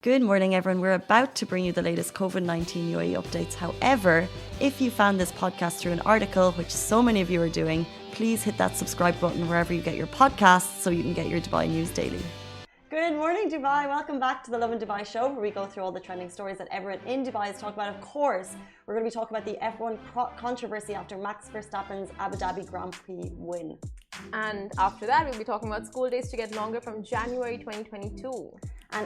Good morning, everyone. We're about to bring you the latest COVID-19 UAE updates. However, if you found this podcast through an article, which so many of you are doing, please hit that subscribe button wherever you get your podcasts so you can get your Dubai news daily. Good morning, Dubai. Welcome back to the Lovin Dubai show, where we go through all the trending stories that everyone in Dubai is talking about. Of course, we're going to be talking about the F1 controversy after Max Verstappen's Abu Dhabi Grand Prix win. And after that, we'll be talking about school days to get longer from January 2022. A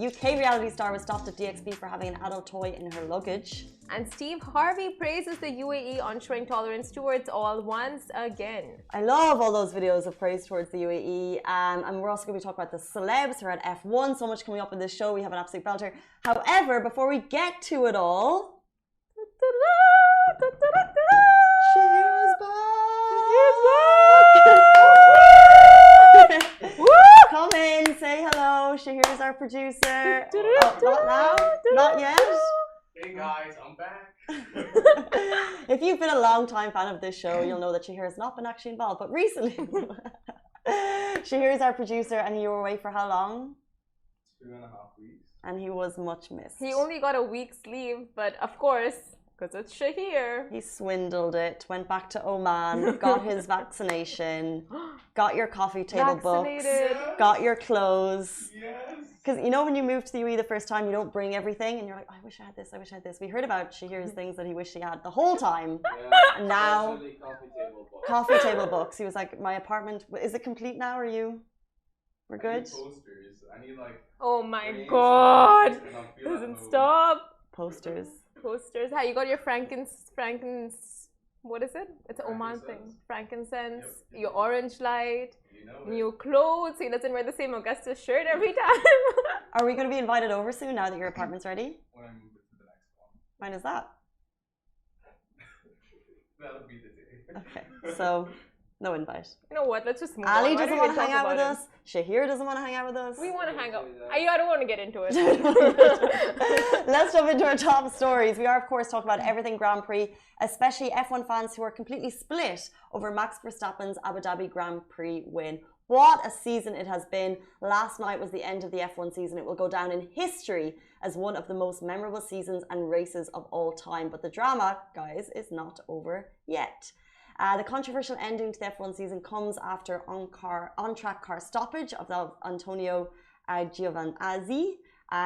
UK reality star was stopped at DXB for having an adult toy in her luggage. And Steve Harvey praises the UAE on showing tolerance towards all once again. I love all those videos of praise towards the UAE. And we're also going to be talking about the celebs who are at F1. So much coming up in this show. We have an absolute belter. However, before we get to it all... Cheers, Come in, say hello. Shahir's our producer. Not now? Not yet? Hey guys, I'm back. If you've been a long time fan of this show, you'll know that Shahir has not been actually involved. But recently, Shahir is our producer, and you were away for how long? 2.5 weeks. And he was much missed. He only got a week's leave, but of course, because it's Shahir. He swindled it, went back to Oman, got his vaccination, got your coffee table books, got your clothes. Yes. Because you know when you move to the UAE the first time, you don't bring everything, and you're like, oh, I wish I had this, I wish I had this. We heard about Shahir's things that he wished he had the whole time. Yeah, and now, coffee table books. coffee table books. He was like, my apartment, is it complete now? Are you? We're good? I need posters. I need like... Oh my god! Doesn't stop. Posters. Posters. Hey, you got your what is it? It's an Oman thing. Frankincense, Yep. your orange light, You know new clothes. He doesn't wear the same Augusta shirt every time. Are we going to be invited over soon now that your apartment's ready? when I move it to the next one. When is that? That'll be the day. Okay, so no invite. You know what? Let's just move Ali on. Why doesn't don't want we to hang talk out with about us. Shahir doesn't want to hang out with us. We want to hang out. I don't want to get into it. Let's jump into our top stories. We are, of course, talking about everything Grand Prix, especially F1 fans who are completely split over Max Verstappen's Abu Dhabi Grand Prix win. What a season it has been. Last night was the end of the F1 season. It will go down in history as one of the most memorable seasons and races of all time. But the drama, guys, is not over yet. The controversial ending to the F1 season comes after on-track car stoppage of Antonio Giovinazzi,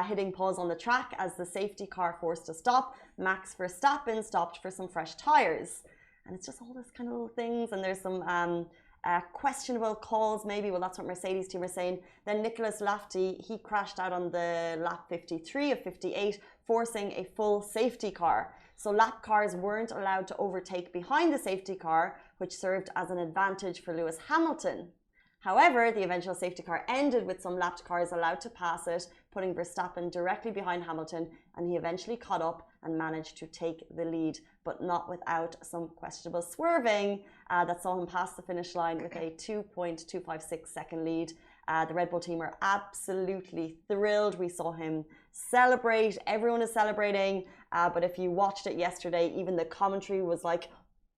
hitting pause on the track as the safety car forced to stop. Max Verstappen stopped for some fresh tyres. And it's just all this kind of little things. And there's some questionable calls, maybe. Well, that's what Mercedes team are saying. Then Nicholas Lafferty, he crashed out on the lap 53 of 58, forcing a full safety car. So lap cars weren't allowed to overtake behind the safety car, which served as an advantage for Lewis Hamilton. However, the eventual safety car ended with some lapped cars allowed to pass it, putting Verstappen directly behind Hamilton, and he eventually caught up and managed to take the lead, but not without some questionable swerving that saw him pass the finish line with a 2.256 second lead. The Red Bull team are absolutely thrilled. We saw him celebrate. Everyone is celebrating. But if you watched it yesterday, even the commentary was like,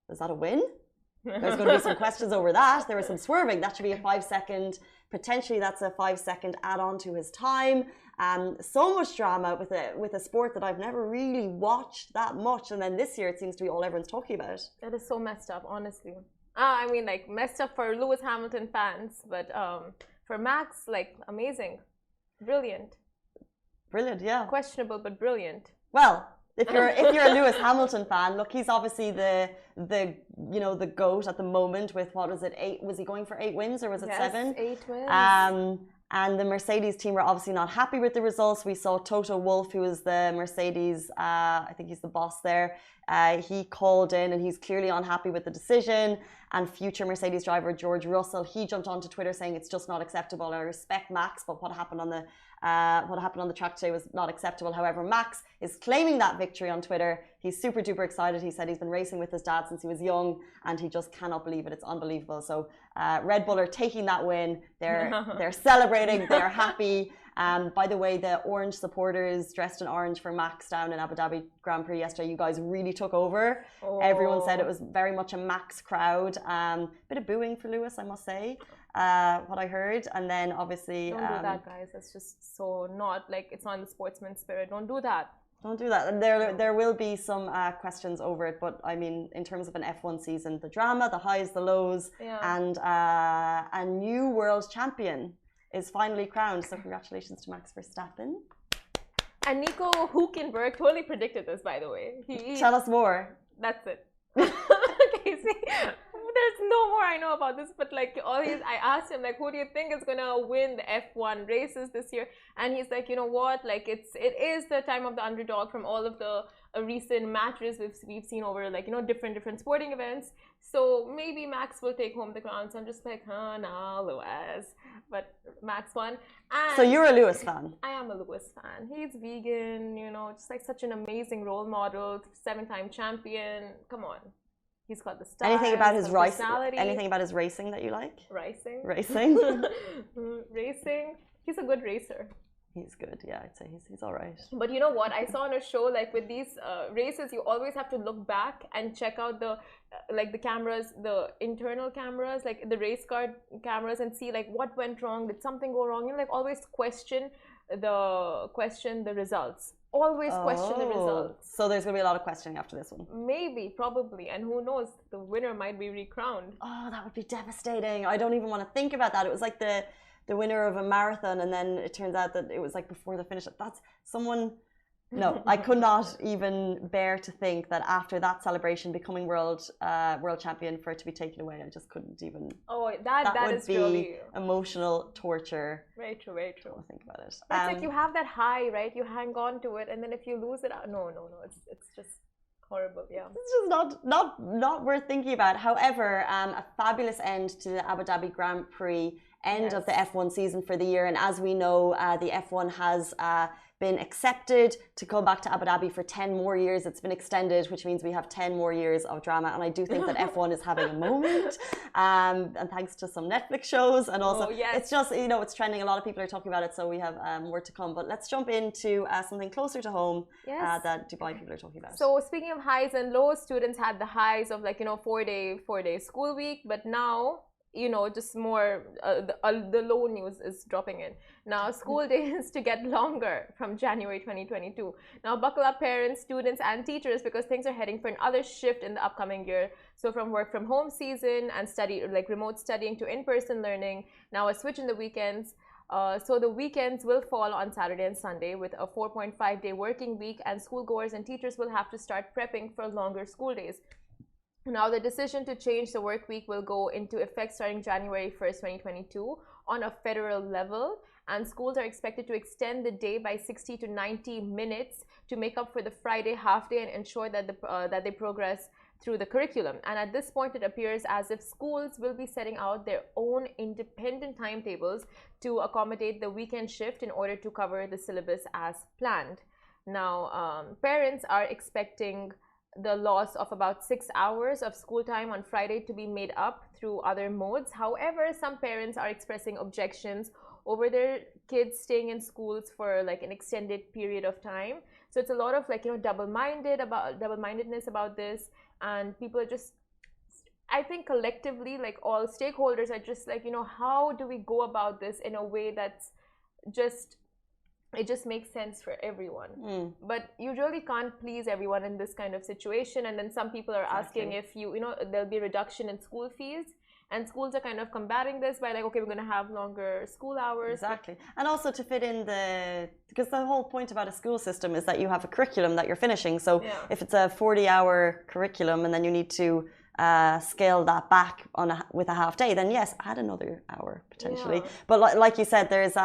was that a win? There's going to be some questions over that. There was some swerving. That should be a 5-second. Potentially, that's a 5-second add-on to his time. So much drama with a sport that I've never really watched that much. And then this year, it seems to be all everyone's talking about. That is so messed up, honestly. I mean, like, messed up for Lewis Hamilton fans, but for Max, like, amazing. Brilliant. Brilliant, yeah. Questionable, but brilliant. Well, if you're a Lewis Hamilton fan, look, he's obviously the GOAT at the moment with, what was it, 8? Was he going for 8 wins or was it 7? 8 wins. And the Mercedes team were obviously not happy with the results. We saw Toto Wolff, who is the Mercedes, I think he's the boss there. He called in and he's clearly unhappy with the decision. And future Mercedes driver George Russell, he jumped onto Twitter saying it's just not acceptable. I respect Max, but what happened on the track today was not acceptable. However, Max is claiming that victory on Twitter. He's super duper excited. He said he's been racing with his dad since he was young, and he just cannot believe it. It's unbelievable. So Red Bull are taking that win. They're celebrating. They're happy. By the way, the orange supporters dressed in orange for Max down in Abu Dhabi Grand Prix yesterday, you guys really took over. Oh. Everyone said it was very much a Max crowd. Bit of booing for Lewis, I must say. what I heard. And then obviously... Don't do that, guys. That's just so not, like, it's not in the sportsman spirit. Don't do that. Don't do that. And there will be some questions over it, but I mean, in terms of an F1 season, the drama, the highs, the lows, and a new world champion is finally crowned. So congratulations to Max Verstappen. And Nico Hülkenberg totally predicted this, by the way. Tell us more. That's it. Okay, see, there's no more I know about this, but like always, I asked him like, who do you think is gonna win the F1 races this year? And he's like, you know what? Like it is the time of the underdog from all of the recent matches we've seen over like different sporting events. So maybe Max will take home the crown. So I'm just like, nah, Lewis. But Max won. And so you're a Lewis fan? I am a Lewis fan. He's vegan, just like such an amazing role model, 7-time champion. Come on. He's got the style. Anything about his personality. Anything about his racing that you like? Racing. Racing. He's a good racer. He's good, yeah, I'd say he's all right. But you know what? I saw on a show, like with these races, you always have to look back and check out the the cameras, the internal cameras, like the race car cameras, and see like what went wrong. Did something go wrong? Like always question the results. Always question the results. So there's gonna be a lot of questioning after this one. Maybe, probably, and who knows? The winner might be recrowned. Oh, that would be devastating. I don't even want to think about that. It was like the winner of a marathon, and then it turns out that it was like before the finish. That's someone. No, I could not even bear to think that after that celebration, becoming world champion, for it to be taken away. I just couldn't even. Oh, that would is be really emotional torture. Very true, very true. Don't think about it. It's like you have that high, right? You hang on to it, and then if you lose it, no, it's just horrible. Yeah, it's just not worth thinking about. However, a fabulous end to the Abu Dhabi Grand Prix. End of the F1 season for the year, and as we know, the F1 has been accepted to go back to Abu Dhabi for 10 more years. It's been extended, which means we have 10 more years of drama, and I do think that F1 is having a moment, and thanks to some Netflix shows, and also it's just it's trending. A lot of people are talking about it, so we have more to come. But let's jump into something closer to home that Dubai people are talking about. So speaking of highs and lows, students had the highs of like 4-day school week, but now just more the low news is dropping in. Now school days to get longer from January 2022. Now buckle up, parents, students and teachers, because things are heading for another shift in the upcoming year. So from work from home season and remote studying to in-person learning, now a switch in the weekends. So the weekends will fall on Saturday and Sunday with a 4.5-day working week, and schoolgoers and teachers will have to start prepping for longer school days. Now, the decision to change the work week will go into effect starting January 1st, 2022 on a federal level, and schools are expected to extend the day by 60 to 90 minutes to make up for the Friday half day and ensure that that they progress through the curriculum. And at this point, it appears as if schools will be setting out their own independent timetables to accommodate the weekend shift in order to cover the syllabus as planned. Now, parents are expecting the loss of about 6 hours of school time on Friday to be made up through other modes. However, some parents are expressing objections over their kids staying in schools for like an extended period of time. So it's a lot of double-mindedness about this, and people are just, I think collectively, like all stakeholders are just like, how do we go about this in a way that's it just makes sense for everyone. But you really can't please everyone in this kind of situation. And then some people are asking if there'll be a reduction in school fees, and schools are kind of combating this by like, okay, we're going to have longer school hours. Exactly. And also to fit in because the whole point about a school system is that you have a curriculum that you're finishing. So if it's a 40-hour curriculum and then you need to scale that back with a half day, then yes, add another hour potentially. But like you said, there's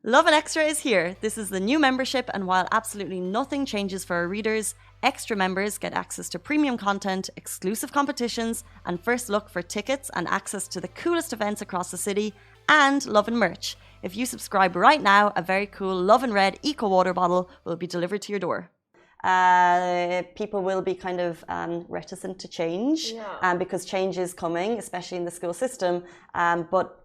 Lovin Extra is here. This is the new membership, and while absolutely nothing changes for our readers, extra members get access to premium content, exclusive competitions, and first look for tickets and access to the coolest events across the city, and Lovin merch. If you subscribe right now, a very cool Lovin Red Eco Water bottle will be delivered to your door. People will be kind of reticent to change because change is coming, especially in the school system. But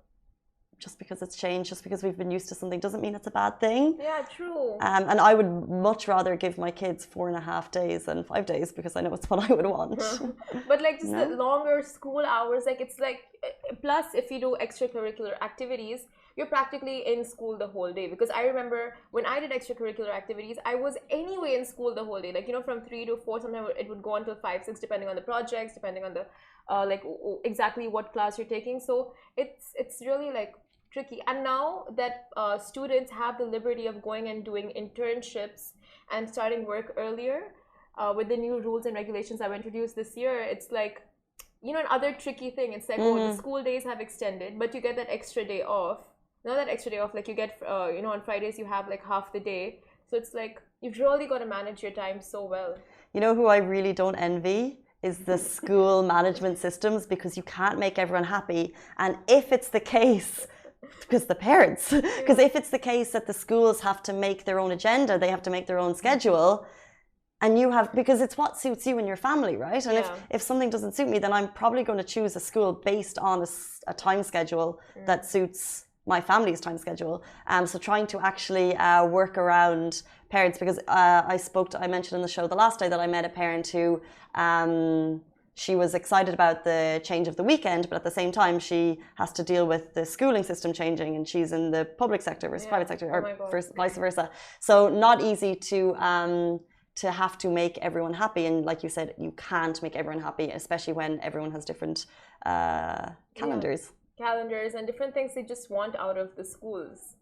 just because it's changed, just because we've been used to something doesn't mean it's a bad thing. Yeah, true. And I would much rather give my kids 4.5 days than 5 days because I know it's what I would want. But like just the longer school hours, like it's like, plus if you do extracurricular activities, you're practically in school the whole day. Because I remember when I did extracurricular activities, I was anyway in school the whole day. Like, you know, from 3 to 4, sometimes it would go until 5, 6, depending on the projects, depending on the like exactly what class you're taking. So it's really like tricky. And now that students have the liberty of going and doing internships and starting work earlier, with the new rules and regulations that were introduced this year, it's like, you know, another tricky thing. It's like, oh, the school days have extended, but you get that extra day off. Not that extra day off, like you get, you know, on Fridays you have like half the day. So it's like, you've really got to manage your time so well. You know who I really don't envy? Is the school management systems, because you can't make everyone happy. And if it's the case, because the parents, because if it's the case that the schools have to make their own agenda, they have to make their own schedule, and you have, because it's what suits you and your family, right? And if something doesn't suit me, then I'm probably going to choose a school based on a time schedule that suits my family's time schedule. So trying to actually work around parents, because I mentioned in the show the last day that I met a parent who she was excited about the change of the weekend, but at the same time she has to deal with the schooling system changing, and she's in the public sector versus private sector, or vice versa. So not easy to have to make everyone happy. And like you said, you can't make everyone happy, especially when everyone has different calendars. Calendars and different things they just want out of the schools.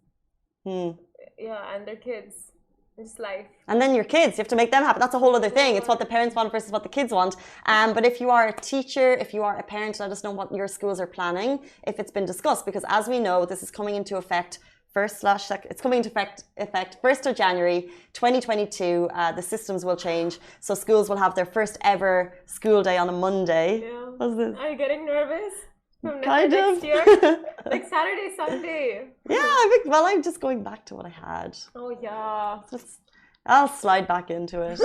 Yeah, and their kids. Just life. And then your kids, you have to make them happy. That's a whole other thing. It's what the parents want versus what the kids want. But if you are a teacher, if you are a parent, let us know what your schools are planning, if it's been discussed. Because as we know, this is coming into effect it's coming into effect 1st of January 2022. The systems will change. So schools will have their first ever school day on a Monday. Yeah. What's this? Are you getting nervous? Kind of. Next year? Like Saturday, Sunday. Yeah, well, I'm just going back to what I had. Oh, yeah. I'll slide back into it.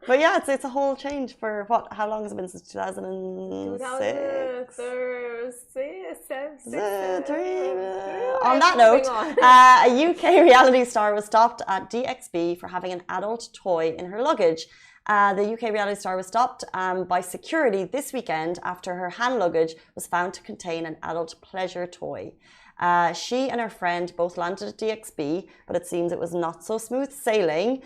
But yeah, it's a whole change for what? How long has it been since 2006? 2006. On that note, a UK reality star was stopped at DXB for having an adult toy in her luggage. The UK reality star was stopped by security this weekend after her hand luggage was found to contain an adult pleasure toy. She and her friend both landed at DXB, but it seems it was not so smooth sailing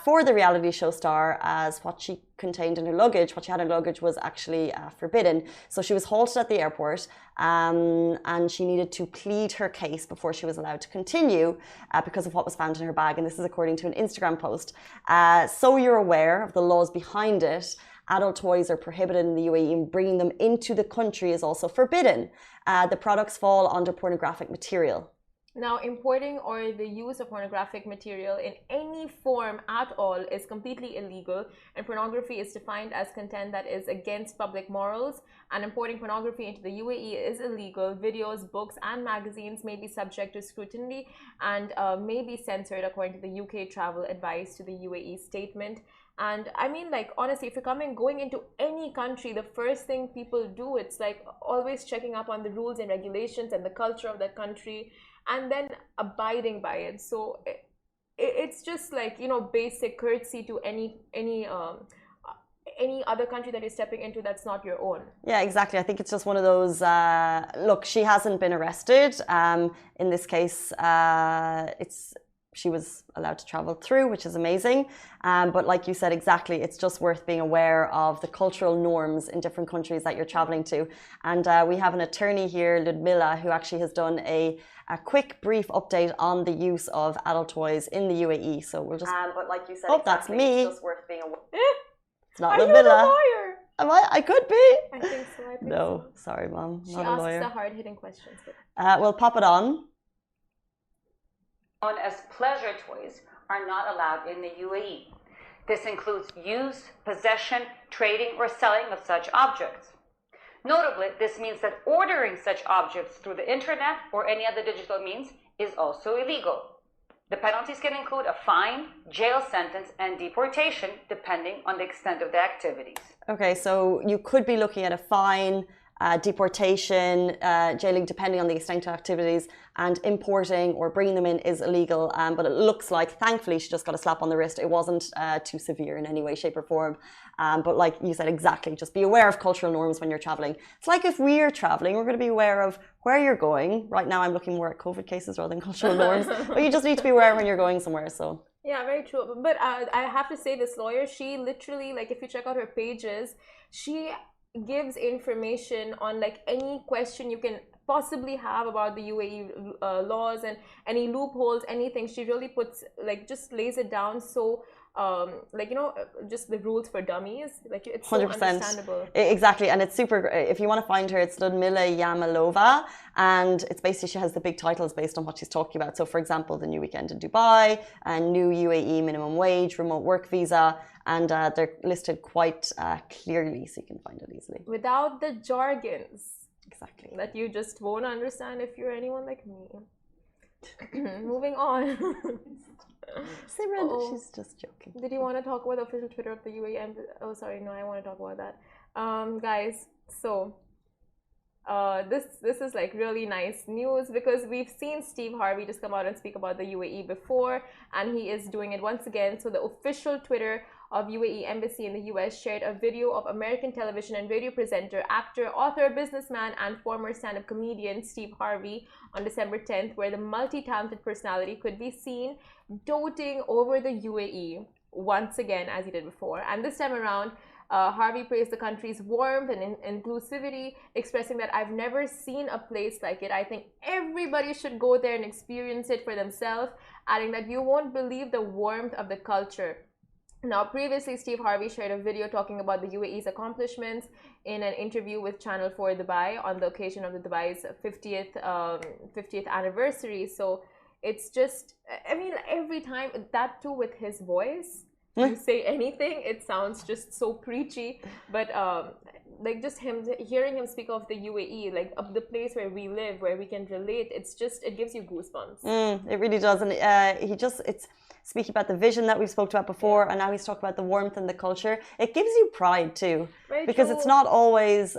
for the reality show star, as what she contained in her luggage, what she had in her luggage, was actually forbidden. So she was halted at the airport, and she needed to plead her case before she was allowed to continue because of what was found in her bag. And this is according to an Instagram post. So you're aware of the laws behind it. Adult toys are prohibited in the UAE, and bringing them into the country is also forbidden. The products fall under pornographic material. Now, importing or the use of pornographic material in any form at all is completely illegal, and pornography is defined as content that is against public morals, and importing pornography into the UAE is illegal. Videos, books, and magazines may be subject to scrutiny and may be censored according to the UK travel advice to the UAE statement. And I mean, like, honestly, if you're going into any country, the first thing people do, it's like always checking up on the rules and regulations and the culture of that country, and then abiding by it. So it's just like, you know, basic courtesy to any other country that you're stepping into that's not your own. Yeah, exactly. I think it's just one of those, look, she hasn't been arrested. In this case, she was allowed to travel through, which is amazing. But like you said, exactly, it's just worth being aware of the cultural norms in different countries that you're traveling to. And we have an attorney here, Ludmilla, who actually has done a quick, brief update on the use of adult toys in the UAE. So we'll just... but like you said, exactly, that's me. It's just worth being aware. It's not Ludmilla. Are you a lawyer? Am I? I could be. I think so. No, sorry, Mom. She not a lawyer. asks the hard-hitting questions. We'll pop it on. Known as pleasure toys are not allowed in the UAE. This includes use, possession, trading, or selling of such objects. Notably, this means that ordering such objects through the internet or any other digital means is also illegal. The penalties can include a fine, jail sentence, and deportation, depending on the extent of the activities. Okay, so you could be looking at a fine, deportation, jailing, depending on the extent of activities, and importing or bringing them in is illegal. But it looks like, thankfully, she just got a slap on the wrist. It wasn't too severe in any way, shape, or form. But like you said, exactly, just be aware of cultural norms when you're traveling. It's like if we're traveling, we're going to be aware of where you're going. Right now, I'm looking more at COVID cases rather than cultural norms. But you just need to be aware when you're going somewhere. So. Yeah, very true. But I have to say, this lawyer, she literally, like, if you check out her pages, she gives information on like any question you can possibly have about the UAE laws and any loopholes, anything. She really puts, like, just lays it down so like, you know, just the rules for dummies, like, it's so 100%. understandable. Exactly, and it's super. If you want to find her, it's Ludmila Yamalova, and it's basically, she has the big titles based on what she's talking about. So, for example, the new weekend in Dubai, and new UAE minimum wage, remote work visa, and they're listed quite clearly, so you can find it easily. Without the jargons. Exactly. That you just won't understand if you're anyone like me. Moving on. Simran, she's just joking. Did you want to talk about the official Twitter of the UAE? Oh, sorry, no, I want to talk about that. Guys, so this is like really nice news, because we've seen Steve Harvey just come out and speak about the UAE before, and he is doing it once again. So the official Twitter of UAE Embassy in the US shared a video of American television and radio presenter, actor, author, businessman, and former stand-up comedian Steve Harvey on December 10th, where the multi-talented personality could be seen doting over the UAE once again, as he did before. And this time around, Harvey praised the country's warmth and inclusivity, expressing that I've never seen a place like it. I think everybody should go there and experience it for themselves, adding that you won't believe the warmth of the culture. Now, previously, Steve Harvey shared a video talking about the UAE's accomplishments in an interview with Channel 4 Dubai on the occasion of the Dubai's 50th anniversary. So it's just, I mean, every time, that too with his voice, you say anything, it sounds just so preachy. But like, just hearing him speak of the UAE, like of the place where we live, where we can relate, it's just, it gives you goosebumps. It really does. And it's speaking about the vision that we've spoke about before, and now he's talking about the warmth and the culture. It gives you pride too. Very because true. it's not always,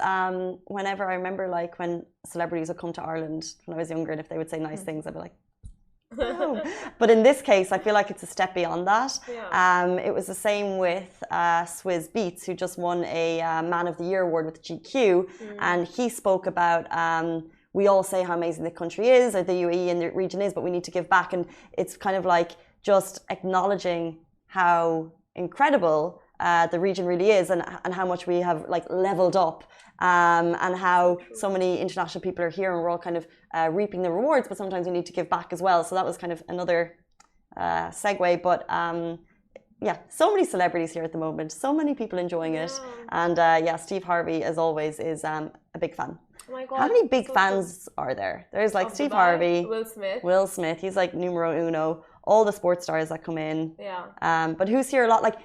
whenever I remember, like when celebrities would come to Ireland when I was younger, and if they would say nice things, I'd be like, oh. But in this case, I feel like it's a step beyond that. Yeah. It was the same with Swizz Beatz, who just won a Man of the Year award with GQ, and he spoke about we all say how amazing the country is, or the UAE and the region is, but we need to give back. And it's kind of like just acknowledging how incredible the region really is, and how much we have like leveled up, and how so many international people are here, and we're all kind of reaping the rewards, but sometimes we need to give back as well. So that was kind of another segue. But yeah, so many celebrities here at the moment, so many people enjoying it. And yeah, Steve Harvey, as always, is a big fan. Oh my God, how many big fans are there? There's like Steve Dubai, Harvey, Will Smith, he's like numero uno, all the sports stars that come in. Yeah. But who's here a lot? Like,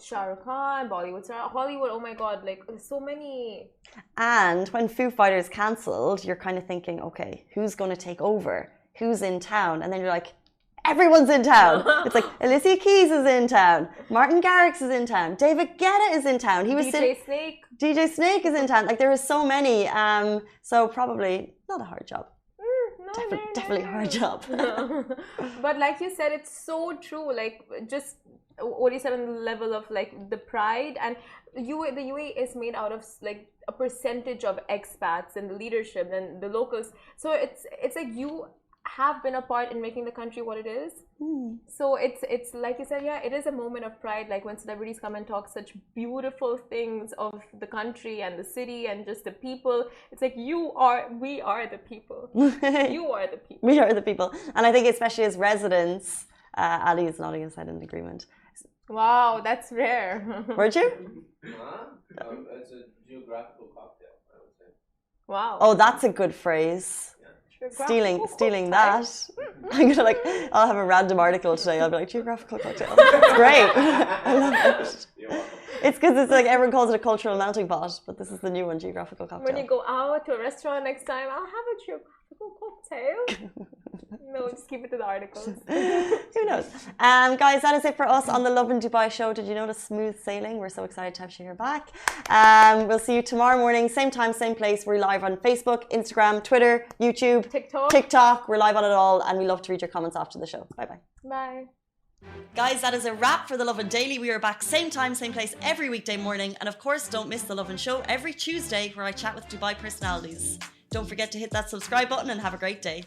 Shah Rukh Khan, Bollywood star, Hollywood, oh my God, like so many. And when Foo Fighters cancelled, you're kind of thinking, okay, who's going to take over? Who's in town? And then you're like, everyone's in town. It's like Alicia Keys is in town, Martin Garrix is in town, David Guetta is in town. He was DJ Snake is in town. Like, there is so many. So probably not a hard job. Definitely a hard job. But like you said, it's so true. Like, just what you said on the level of like the pride, and the UAE is made out of like a percentage of expats and the leadership and the locals. So it's like you have been a part in making the country what it is. So it's like you said, yeah, it is a moment of pride, like when celebrities come and talk such beautiful things of the country and the city and just the people. It's like we are the people. You are the people. We are the people. And I think especially as residents, Ali is nodding his head in agreement. Wow, that's rare. Weren't you? It's a geographical cocktail, I would say. Wow. Oh, that's a good phrase. Stealing that. I'm gonna like, I'll have a random article today. I'll be like, geographical cocktail. It's great. I love it. It's because it's like everyone calls it a cultural melting pot, but this is the new one, geographical cocktail. When you go out to a restaurant next time, I'll have a geographical cocktail. No, just keep it to the articles. Who knows? Guys, that is it for us on the Lovin Dubai show. Did you notice smooth sailing? We're so excited to have you here back. We'll see you tomorrow morning, same time, same place. We're live on Facebook, Instagram, Twitter, YouTube, TikTok. We're live on it all, and we love to read your comments after the show. Bye-bye. Bye. Guys, that is a wrap for the Lovin Daily. We are back same time, same place every weekday morning. And of course, don't miss the Lovin Show every Tuesday where I chat with Dubai personalities. Don't forget to hit that subscribe button and have a great day.